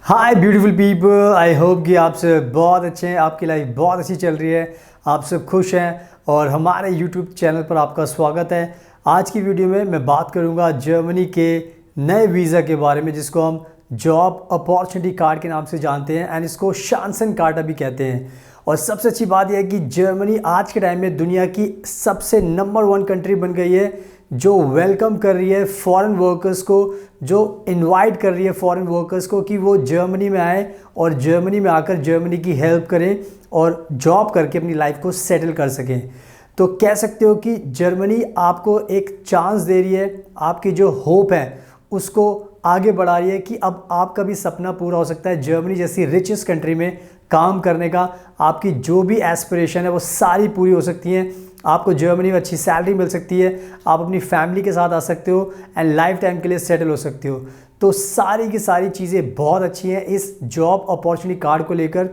Hi beautiful people, I hope कि आप सब बहुत अच्छे हैं, आपकी लाइफ बहुत अच्छी चल रही है, आप सब खुश हैं और हमारे यूट्यूब चैनल पर आपका स्वागत है। आज की वीडियो में मैं बात करूंगा जर्मनी के नए वीज़ा के बारे में, जिसको हम जॉब अपॉर्चुनिटी कार्ड के नाम से जानते हैं एंड इसको शांसन कार्ड भी कहते हैं। और सबसे अच्छी बात यह है कि जर्मनी आज के टाइम में दुनिया की सबसे नंबर 1 कंट्री बन गई है जो वेलकम कर रही है फॉरेन वर्कर्स को, जो इनवाइट कर रही है फॉरेन वर्कर्स को कि वो जर्मनी में आए और जर्मनी में आकर जर्मनी की हेल्प करें और जॉब करके अपनी लाइफ को सेटल कर सकें। तो कह सकते हो कि जर्मनी आपको एक चांस दे रही है, आपकी जो होप है उसको आगे बढ़ा रही है कि अब आपका भी सपना पूरा हो सकता है जर्मनी जैसी रिचेस्ट कंट्री में काम करने का। आपकी जो भी एस्पिरेशन है वो सारी पूरी हो सकती हैं। आपको जर्मनी में अच्छी सैलरी मिल सकती है, आप अपनी फैमिली के साथ आ सकते हो एंड लाइफ टाइम के लिए सेटल हो सकते हो। तो सारी की सारी चीज़ें बहुत अच्छी हैं इस जॉब अपॉर्चुनिटी कार्ड को लेकर।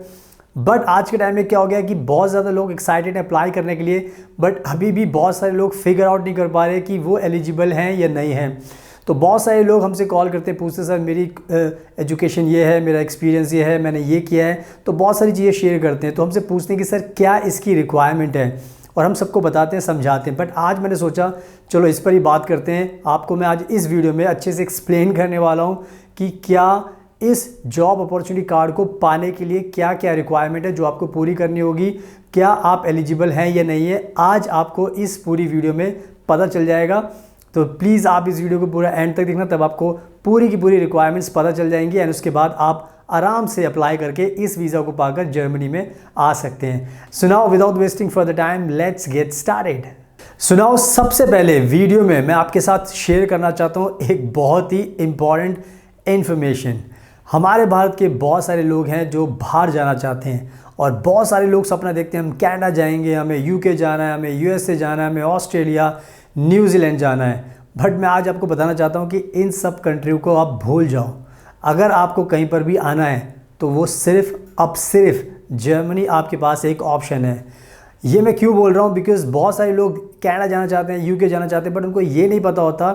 बट आज के टाइम में क्या हो गया कि बहुत ज़्यादा लोग एक्साइटेड हैं अप्लाई करने के लिए, बट अभी भी बहुत सारे लोग फिगर आउट नहीं कर पा रहे कि वो एलिजिबल हैं या नहीं हैं। तो बहुत सारे लोग हमसे कॉल करते हैं, पूछते सर मेरी एजुकेशन ये है, मेरा एक्सपीरियंस ये है, मैंने ये किया है, तो बहुत सारी चीज़ें शेयर करते हैं। तो हमसे पूछते हैं कि सर क्या इसकी रिक्वायरमेंट है, और हम सबको बताते हैं, समझाते हैं। बट आज मैंने सोचा चलो इस पर ही बात करते हैं। आपको मैं आज इस वीडियो में अच्छे से एक्सप्लेन करने वाला हूँ कि क्या इस जॉब अपॉर्चुनिटी कार्ड को पाने के लिए क्या क्या रिक्वायरमेंट है जो आपको पूरी करनी होगी, क्या आप एलिजिबल हैं या नहीं है। आज आपको इस पूरी वीडियो में पता चल जाएगा। तो प्लीज़ आप इस वीडियो को पूरा एंड तक देखना, तब आपको पूरी की पूरी रिक्वायरमेंट्स पता चल जाएंगी एंड उसके बाद आप आराम से अप्लाई करके इस वीज़ा को पाकर जर्मनी में आ सकते हैं। सुनाओ, without wasting for the time let's get started. सुनाओ, सबसे पहले वीडियो में मैं आपके साथ शेयर करना चाहता हूँ एक बहुत ही इम्पॉर्टेंट इन्फॉर्मेशन। हमारे भारत के बहुत सारे लोग हैं जो बाहर जाना चाहते हैं और बहुत सारे लोग सपना देखते हैं हम कनाडा जाएंगे, हमें यूके जाना है, हमें यूएसए जाना है, हमें ऑस्ट्रेलिया, न्यूजीलैंड जाना है। बट मैं आज आपको बताना चाहता हूँ कि इन सब कंट्रियों को आप भूल जाओ। अगर आपको कहीं पर भी आना है तो वो सिर्फ जर्मनी आपके पास एक ऑप्शन है। ये मैं क्यों बोल रहा हूँ, बिकॉज़ बहुत सारे लोग कनाडा जाना चाहते हैं, यूके जाना चाहते हैं, बट उनको ये नहीं पता होता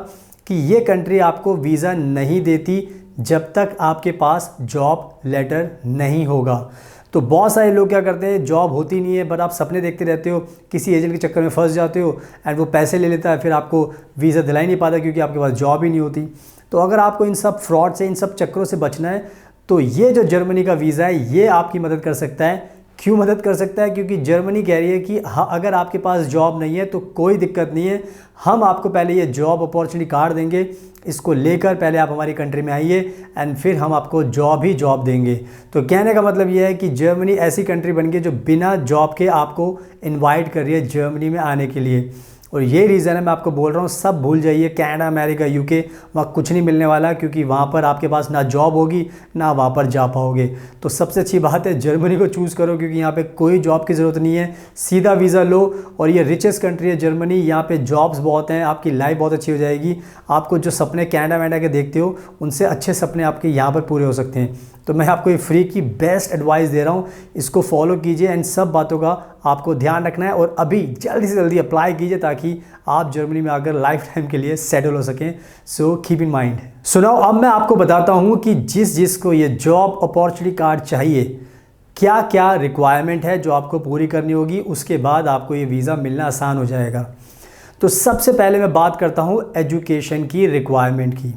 कि ये कंट्री आपको वीज़ा नहीं देती जब तक आपके पास जॉब लेटर नहीं होगा। तो बहुत सारे लोग क्या करते हैं, जॉब होती नहीं है बट आप सपने देखते रहते हो, किसी एजेंट के चक्कर में फंस जाते हो एंड वो पैसे ले लेता है, फिर आपको वीज़ा दिला ही नहीं पाता क्योंकि आपके पास जॉब ही नहीं होती। तो अगर आपको इन सब फ्रॉड से, इन सब चक्करों से बचना है तो ये जो जर्मनी का वीज़ा है ये आपकी मदद कर सकता है। क्यों मदद कर सकता है? क्योंकि जर्मनी कह रही है कि हाँ, अगर आपके पास जॉब नहीं है तो कोई दिक्कत नहीं है, हम आपको पहले ये जॉब अपॉर्चुनिटी कार्ड देंगे, इसको लेकर पहले आप हमारी कंट्री में आइए एंड फिर हम आपको जॉब देंगे। तो कहने का मतलब ये है कि जर्मनी ऐसी कंट्री बन गई जो बिना जॉब के आपको इनवाइट कर रही है जर्मनी में आने के लिए। और ये रीज़न है, मैं आपको बोल रहा हूँ सब भूल जाइए, कनाडा, अमेरिका, यूके, वहाँ कुछ नहीं मिलने वाला क्योंकि वहाँ पर आपके पास ना जॉब होगी ना वहाँ पर जा पाओगे। तो सबसे अच्छी बात है जर्मनी को चूज़ करो क्योंकि यहाँ पे कोई जॉब की ज़रूरत नहीं है, सीधा वीज़ा लो और ये रिचेस्ट कंट्री है जर्मनी, यहाँ पे जॉब्स बहुत हैं, आपकी लाइफ बहुत अच्छी हो जाएगी। आपको जो सपने कनाडा वनाडा के देखते हो उनसे अच्छे सपने आपके यहाँ पर पूरे हो सकते हैं। तो मैं आपको ये फ्री की बेस्ट एडवाइस दे रहा हूँ, इसको फॉलो कीजिए एंड सब बातों का आपको ध्यान रखना है और अभी जल्दी से जल्दी अप्लाई कीजिए ताकि आप जर्मनी में आकर लाइफ टाइम के लिए सेटल हो सकें। So keep in mind. सुनाओ, अब मैं आपको बताता हूँ कि जिसको ये जॉब अपॉर्चुनिटी कार्ड चाहिए क्या क्या रिक्वायरमेंट है जो आपको पूरी करनी होगी, उसके बाद आपको ये वीज़ा मिलना आसान हो जाएगा। तो सबसे पहले मैं बात करता हूँ एजुकेशन की रिक्वायरमेंट की।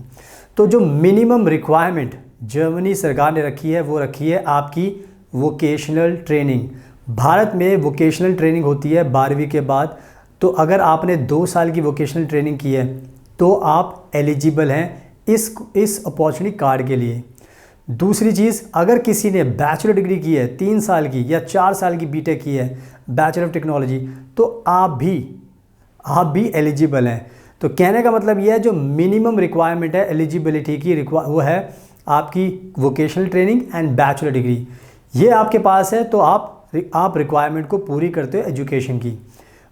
तो जो मिनिमम रिक्वायरमेंट जर्मनी सरकार ने रखी है वो रखी है आपकी वोकेशनल ट्रेनिंग। भारत में वोकेशनल ट्रेनिंग होती है 12वीं के बाद। तो अगर आपने 2 साल की वोकेशनल ट्रेनिंग की है तो आप एलिजिबल हैं इस अपॉर्चुनिटी कार्ड के लिए। दूसरी चीज़, अगर किसी ने बैचलर डिग्री की है 3 साल की या 4 साल की बीटेक की है, बैचलर ऑफ टेक्नोलॉजी, तो आप भी एलिजिबल हैं। तो कहने का मतलब ये है जो मिनिमम रिक्वायरमेंट है एलिजिबिलिटी की वो है आपकी vocational training and bachelor degree. ये आपके पास है तो आप रिक्वायरमेंट को पूरी करते हो एजुकेशन की।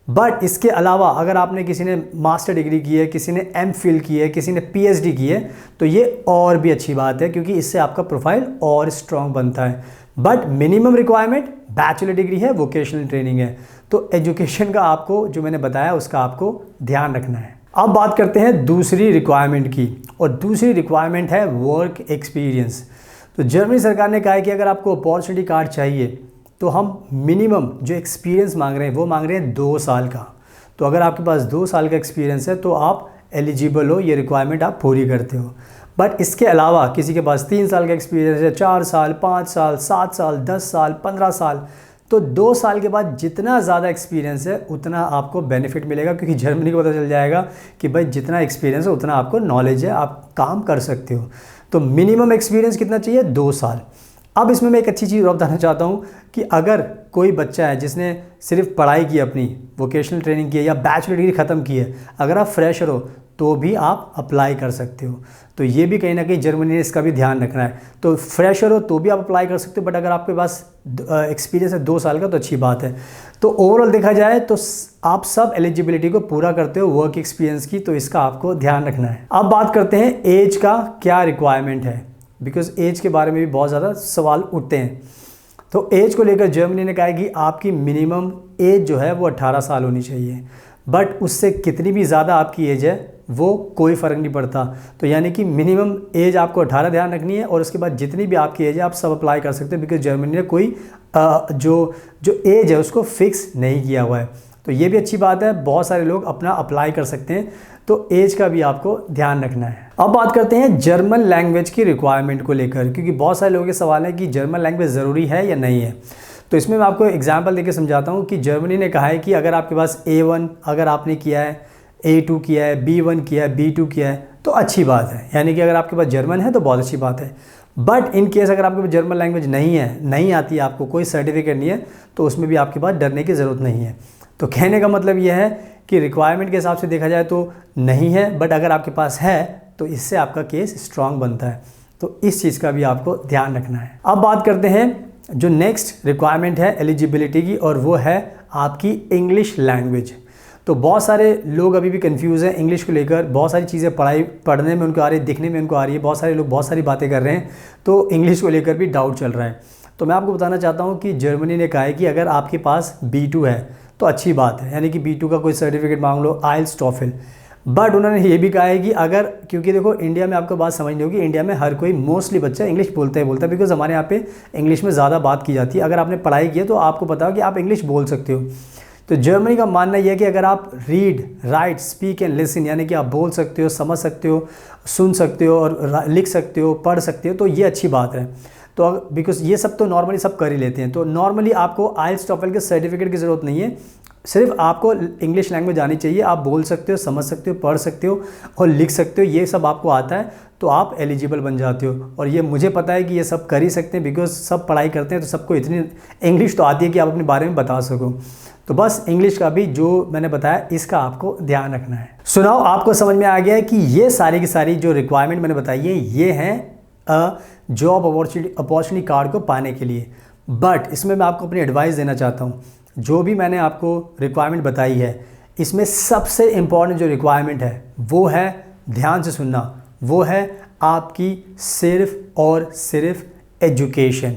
बट इसके अलावा अगर आपने किसी ने मास्टर डिग्री की है, किसी ने एमफिल की है, किसी ने पीएचडी की है, तो ये और भी अच्छी बात है क्योंकि इससे आपका प्रोफाइल और स्ट्रॉन्ग बनता है। But minimum requirement bachelor degree है, वोकेशनल ट्रेनिंग है। तो एजुकेशन का आपको जो मैंने बताया उसका आपको ध्यान रखना है। अब बात करते हैं दूसरी रिक्वायरमेंट की, और दूसरी रिक्वायरमेंट है वर्क एक्सपीरियंस। तो जर्मनी सरकार ने कहा है कि अगर आपको अपॉर्चुनिटी कार्ड चाहिए तो हम मिनिमम जो एक्सपीरियंस मांग रहे हैं वो मांग रहे हैं 2 साल का। तो अगर आपके पास 2 साल का एक्सपीरियंस है तो आप एलिजिबल हो, ये रिक्वायरमेंट आप पूरी करते हो। बट इसके अलावा किसी के पास 3 साल का एक्सपीरियंस है, 4 साल, 5 साल, 7 साल, 10 साल, 15 साल, तो 2 साल के बाद जितना ज़्यादा एक्सपीरियंस है उतना आपको बेनिफिट मिलेगा, क्योंकि जर्मनी को पता चल जाएगा कि भाई जितना एक्सपीरियंस है उतना आपको नॉलेज है, आप काम कर सकते हो। तो मिनिमम एक्सपीरियंस कितना चाहिए? 2 साल। अब इसमें मैं एक अच्छी चीज़ और बताना चाहता हूँ कि अगर कोई बच्चा है जिसने सिर्फ पढ़ाई की, अपनी वोकेशनल ट्रेनिंग की है या बैचलर डिग्री ख़त्म की है, अगर आप फ्रेशर हो तो भी आप अप्लाई कर सकते हो। तो ये भी कहीं ना कहीं जर्मनी ने इसका भी ध्यान रखना है। तो फ्रेशर हो तो भी आप अप्लाई कर सकते हो, बट अगर आपके पास एक्सपीरियंस है 2 साल का तो अच्छी बात है। तो ओवरऑल देखा जाए तो आप सब एलिजिबिलिटी को पूरा करते हो वर्क एक्सपीरियंस की, तो इसका आपको ध्यान रखना है। अब बात करते हैं एज का क्या रिक्वायरमेंट है, बिकॉज एज के बारे में भी बहुत ज़्यादा सवाल उठते हैं। तो एज को लेकर जर्मनी ने कहा है कि आपकी मिनिमम एज जो है वो 18 साल होनी चाहिए, बट उससे कितनी भी ज़्यादा आपकी एज है वो कोई फ़र्क नहीं पड़ता। तो यानी कि मिनिमम एज आपको 18 ध्यान रखनी है, और उसके बाद जितनी भी आपकी एज है आप सब अप्लाई कर सकते हो, बिकॉज जर्मनी ने कोई जो एज है उसको फिक्स नहीं किया हुआ है। तो ये भी अच्छी बात है, बहुत सारे लोग अपना अप्लाई कर सकते हैं, तो एज का भी आपको ध्यान रखना है। अब बात करते हैं जर्मन लैंग्वेज की रिक्वायरमेंट को लेकर, क्योंकि बहुत सारे लोगों के सवाल है कि जर्मन लैंग्वेज ज़रूरी है या नहीं है। तो इसमें मैं आपको एग्जांपल देके समझाता हूँ कि जर्मनी ने कहा है कि अगर आपके पास A1 अगर आपने किया है, A2 किया है, B1 किया है, B2 किया है तो अच्छी बात है, यानी कि अगर आपके पास जर्मन है तो बहुत अच्छी बात है। बट इन केस अगर आपके पास जर्मन लैंग्वेज नहीं है, नहीं आती है आपको, कोई सर्टिफिकेट नहीं है, तो उसमें भी आपके पास डरने की ज़रूरत नहीं है। तो कहने का मतलब यह है कि रिक्वायरमेंट के हिसाब से देखा जाए तो नहीं है, बट अगर आपके पास है तो इससे आपका केस स्ट्रांग बनता है। तो इस चीज़ का भी आपको ध्यान रखना है। अब बात करते हैं जो नेक्स्ट रिक्वायरमेंट है एलिजिबिलिटी की, और वो है आपकी इंग्लिश लैंग्वेज। तो बहुत सारे लोग अभी भी कंफ्यूज हैं इंग्लिश को लेकर, बहुत सारी चीज़ें पढ़ने में उनको आ रही है, दिखने में उनको आ रही है, बहुत सारे लोग बहुत सारी बातें कर रहे हैं, तो इंग्लिश को लेकर भी डाउट चल रहा है। तो मैं आपको बताना चाहता हूँ कि जर्मनी ने कहा है कि अगर आपके पास B2 है तो अच्छी बात है, यानी कि B2 का कोई सर्टिफिकेट मांग लो, आइल्स, टॉफिल। बट उन्होंने ये भी कहा है कि अगर, क्योंकि देखो इंडिया में आपको बात समझनी होगी, इंडिया में हर कोई मोस्टली बच्चा इंग्लिश बोलता है, बिकॉज हमारे यहाँ पे इंग्लिश में ज़्यादा बात की जाती है। अगर आपने पढ़ाई की है तो आपको पता हो कि आप इंग्लिश बोल सकते हो। तो जर्मनी का मानना यह है कि अगर आप read, right, speak and listen, यानी कि आप बोल सकते हो, समझ सकते हो, सुन सकते हो और लिख सकते हो, पढ़ सकते हो, तो ये अच्छी बात है। तो बिकॉज ये सब तो नॉर्मली सब कर ही लेते हैं, तो नॉर्मली आपको आइल्स, टॉफल के सर्टिफिकेट की ज़रूरत नहीं है, सिर्फ आपको इंग्लिश लैंग्वेज आनी चाहिए। आप बोल सकते हो, समझ सकते हो, पढ़ सकते हो और लिख सकते हो, ये सब आपको आता है तो आप एलिजिबल बन जाते हो। और ये मुझे पता है कि ये सब कर ही सकते हैं, बिकॉज सब पढ़ाई करते हैं तो सबको इतनी इंग्लिश तो आती है कि आप अपने बारे में बता सको। तो बस इंग्लिश का भी जो मैंने बताया इसका आपको ध्यान रखना है। सुनाओ, आपको समझ में आ गया है कि ये सारी की सारी जो रिक्वायरमेंट मैंने बताई है ये हैं जॉब अपॉर्चुनिटी कार्ड को पाने के लिए। बट इसमें मैं आपको अपनी एडवाइस देना चाहता हूँ, जो भी मैंने आपको रिक्वायरमेंट बताई है इसमें सबसे इम्पॉर्टेंट जो रिक्वायरमेंट है वो है, ध्यान से सुनना, वो है आपकी सिर्फ और सिर्फ एजुकेशन।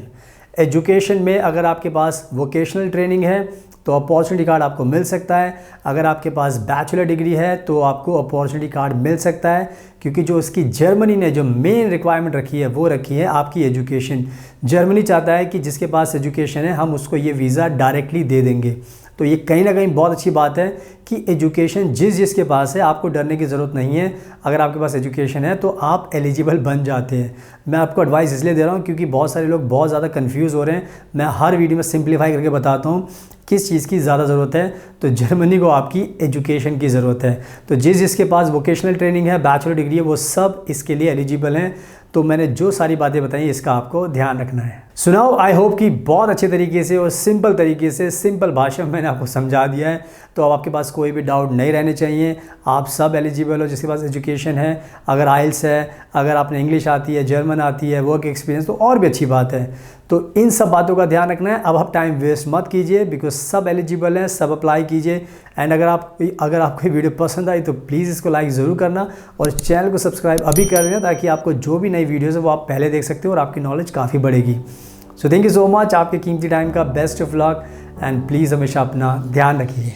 एजुकेशन में अगर आपके पास वोकेशनल ट्रेनिंग है तो अपॉर्चुनिटी कार्ड आपको मिल सकता है। अगर आपके पास बैचलर डिग्री है तो आपको अपॉर्चुनिटी कार्ड मिल सकता है, क्योंकि जो इसकी जर्मनी ने जो मेन रिक्वायरमेंट रखी है वो रखी है आपकी एजुकेशन। जर्मनी चाहता है कि जिसके पास एजुकेशन है हम उसको ये वीज़ा डायरेक्टली दे देंगे। तो ये कहीं ना कहीं बहुत अच्छी बात है कि एजुकेशन जिसके पास है आपको डरने की ज़रूरत नहीं है। अगर आपके पास एजुकेशन है तो आप एलिजिबल बन जाते हैं। मैं आपको एडवाइस इसलिए दे रहा हूँ क्योंकि बहुत सारे लोग बहुत ज़्यादा कंफ्यूज हो रहे हैं। मैं हर वीडियो में सिंप्लीफाई करके बताता हूँ किस चीज़ की ज़्यादा ज़रूरत है। तो जर्मनी को आपकी एजुकेशन की ज़रूरत है। तो जिसके पास वोकेशनल ट्रेनिंग है, बैचलर डिग्री है, वो सब इसके लिए एलिजिबल हैं। तो मैंने जो सारी बातें बताई इसका आपको ध्यान रखना है। सुनाओ, आई होप कि बहुत अच्छे तरीके से और सिंपल तरीके से, सिंपल भाषा में मैंने आपको समझा दिया है। तो अब आपके पास कोई भी डाउट नहीं रहने चाहिए। आप सब एलिजिबल हो जिसके पास एजुकेशन है। अगर आइल्स है, अगर आपने इंग्लिश आती है, जर्मन आती है, वर्क एक्सपीरियंस, तो और भी अच्छी बात है। तो इन सब बातों का ध्यान रखना है। अब आप टाइम वेस्ट मत कीजिए, बिकॉज सब एलिजिबल हैं, सब अप्लाई कीजिए। एंड अगर आपको ये वीडियो पसंद आई तो प्लीज़ इसको लाइक ज़रूर करना और चैनल को सब्सक्राइब अभी कर लेना, ताकि आपको जो भी नई वीडियोज़ है वो आप पहले देख सकते हो और आपकी नॉलेज काफ़ी बढ़ेगी। So thank you so much. आपके कीमती टाइम का best of luck and please हमेशा अपना ध्यान रखिए।